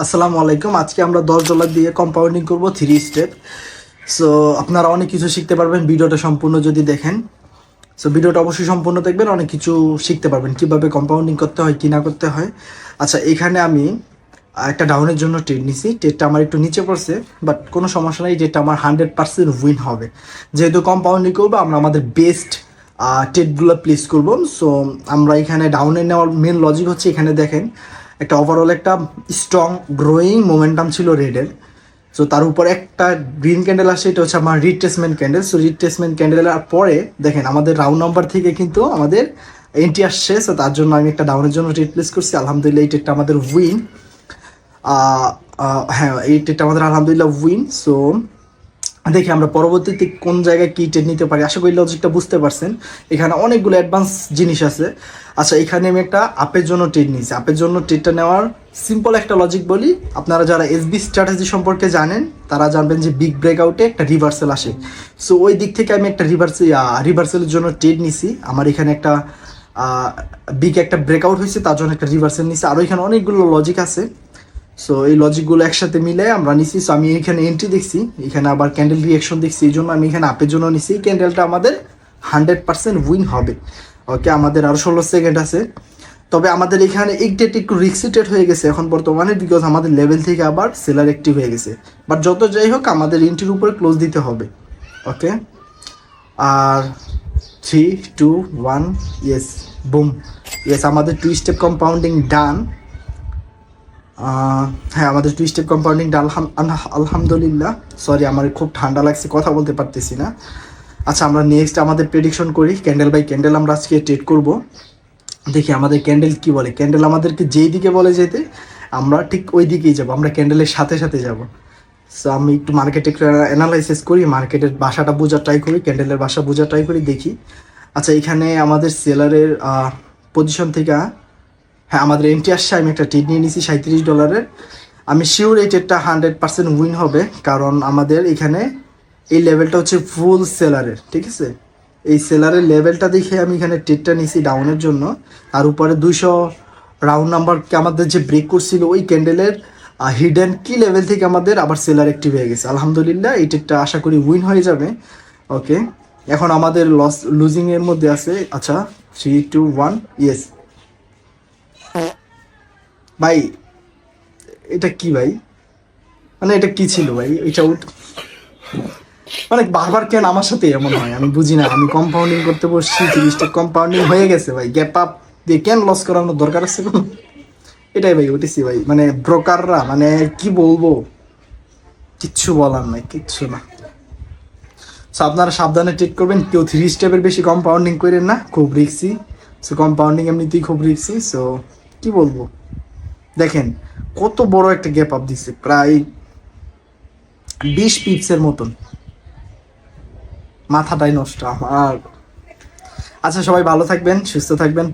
আসসালামু আলাইকুম। আজকে আমরা $10 দিয়ে কম্পাউন্ডিং করব 3 স্টেপ। সো আপনারা অনেক কিছু শিখতে পারবেন ভিডিওটা সম্পূর্ণ যদি দেখেন। সো ভিডিওটা অবশ্যই সম্পূর্ণ দেখবেন, অনেক কিছু শিখতে পারবেন কিভাবে কম্পাউন্ডিং করতে হয় কি না করতে হয়। আচ্ছা, এখানে আমি একটা ডাউনের জন্য ট্রেড নিছি। ট্রেডটা আমার একটু নিচে পড়ছে, বাট কোনো সমস্যা নেই, যেটা আমার 100% উইন হবে। যেহেতু কম্পাউন্ডিং করবো, আমরা আমাদের বেস্ট ট্রেডগুলো প্লেস করব। সো আমরা এখানে ডাউনে নেওয়ার মেন লজিক হচ্ছে, এখানে দেখেন একটা ওভারঅল একটা স্ট্রং গ্রোয়িং মোমেন্টাম ছিল রেডের। সো তার উপরে একটা গ্রিন ক্যান্ডেল আসে, এটা হচ্ছে আমার রিট্রেসমেন্ট ক্যান্ডেল। সো রিট্রেসমেন্ট ক্যান্ডেলের পরে দেখেন আমাদের রাউন্ড নাম্বার থেকে কিন্তু আমাদের এন্ট্রি আসছে। সো তার জন্য আমি একটা ডাউনের জন্য ট্রেড প্লেস করছি। আলহামদুলিল্লাহ এই ট্রেডটা আমাদের উইন। হ্যাঁ, এই ট্রেডটা আমাদের আলহামদুলিল্লাহ উইন। সো দেখি আমরা পরবর্তীতে কোন জায়গায় কী ট্রেড নিতে পারি। আশা করি লজিকটা বুঝতে পারছেন। এখানে অনেকগুলো অ্যাডভান্স জিনিস আছে। আচ্ছা, এখানে আমি একটা আপের জন্য ট্রেড নিয়েছি। আপের জন্য ট্রেডটা নেওয়ার সিম্পল একটা লজিক বলি। আপনারা যারা এসবি স্ট্র্যাটেজি সম্পর্কে জানেন তারা জানবেন যে বিগ ব্রেকআউটে একটা রিভার্সাল আসে। সো ওই দিক থেকে আমি একটা রিভার্সালের জন্য ট্রেড নিছি। আমার এখানে একটা বিগ একটা ব্রেকআউট হয়েছে, তার জন্য একটা রিভার্সাল নিছি। আরও এখানে অনেকগুলো লজিক আছে। সো এই লজিকগুলো একসাথে মিলে আমরা নিছি। সো আমি এখানে এন্ট্রি দেখছি, এখানে আবার ক্যান্ডেল রিয়েকশন দেখছি, এই জন্য আমি এখানে আপের জন্য নিছি। এই ক্যান্ডেলটা আমাদের 100% উইন হবে। ওকে, আমাদের আরও 16 সেকেন্ড আছে। তবে আমাদের এখানে এই ডেট একটু রিক্সি ট্রেড হয়ে গেছে এখন বর্তমানে, বিকজ আমাদের লেভেল থেকে আবার সেলার অ্যাক্টিভ হয়ে গেছে। বাট যত যাই হোক, আমাদের এন্ট্রির উপরে ক্লোজ দিতে হবে। ওকে, আর 3, 2, 1, ইয়েস, বুম, ইয়েস, আমাদের 2 স্টেপ কম্পাউন্ডিং ডান। হ্যাঁ, আমাদের 2 স্টেপ কম্পাউন্ডিং আলহামদুলিল্লাহ। সরি, আমার খুব ঠান্ডা লাগছে, কথা বলতে পারতেছি না। আচ্ছা, আমরা নেক্সট আমাদের প্রেডিকশন করি। ক্যান্ডেল বাই ক্যান্ডেল আমরা আজকে ট্রেড করব। দেখি আমাদের ক্যান্ডেল কি বলে। ক্যান্ডেল আমাদেরকে যেই দিকে বলে যেতে, আমরা ঠিক ওই দিকেই যাব, আমরা ক্যান্ডেলের সাথে সাথে যাব। সো আমি একটু মার্কেটে অ্যানালাইসিস করি, মার্কেটের বাসাটা বোঝার ট্রাই করি, ক্যান্ডেলের বাসা বোঝার ট্রাই করি, দেখি। আচ্ছা, এখানে আমাদের সেলারের পজিশন থেকে, হ্যাঁ, আমাদের এন্ট্রি আসছে। আমি একটা ট্রেড নিয়ে নিয়েছি $37। আমি শিওর এই ট্রেডটা 100% উইন হবে, কারণ আমাদের এখানে এই লেভেলটা হচ্ছে ফুল সেলারের, ঠিক আছে। এই সেলারের লেভেলটা দেখে আমি এখানে ট্রেডটা নিয়েছি ডাউনের জন্য। আর উপরে 200 রাউন্ড নাম্বারকে আমাদের যে ব্রেক করছিল, ওই ক্যান্ডেলের হিডেন কি লেভেল থেকে আমাদের আবার সেলার অ্যাক্টিভ হয়ে গেছে। আলহামদুলিল্লাহ এই ট্রেডটা আশা করি উইন হয়ে যাবে। ওকে, এখন আমাদের লুজিংয়ের মধ্যে আছে। আচ্ছা, 3, 2, 1, ইয়েস। ভাই, এটা কি ভাই, মানে এটা কি ছিল ভাই? এটা মানে বারবার কেন আমার সাথে এমন হয় আমি বুঝি না। আমি কম্পাউন্ডিং করতে বসছি, 30টা কম্পাউন্ডিং হয়ে গেছে ভাই। গ্যাপ আপ দিয়ে কেন লস করানোর দরকার আছে কোনো? এটাই ভাই, ওটিসি ভাই, মানে ব্রোকাররা, মানে কি বলবো, কিচ্ছু বলার নাই, কিচ্ছু না। সো আপনারা সাবধানে ট্রিট করবেন, কেউ 3 স্টেপের বেশি কম্পাউন্ডিং করেন না, খুব রিক্সি। সো কম্পাউন্ডিং এমনিতেই খুব রিক্সি। সো কি বলবো, দেখেন কত বড় একটা গ্যাপ আপ দিচ্ছে, প্রায় 20 পিপসের মতন। মাথাটাই নষ্ট আমার। আচ্ছা, সবাই ভালো থাকবেন, সুস্থ থাকবেন।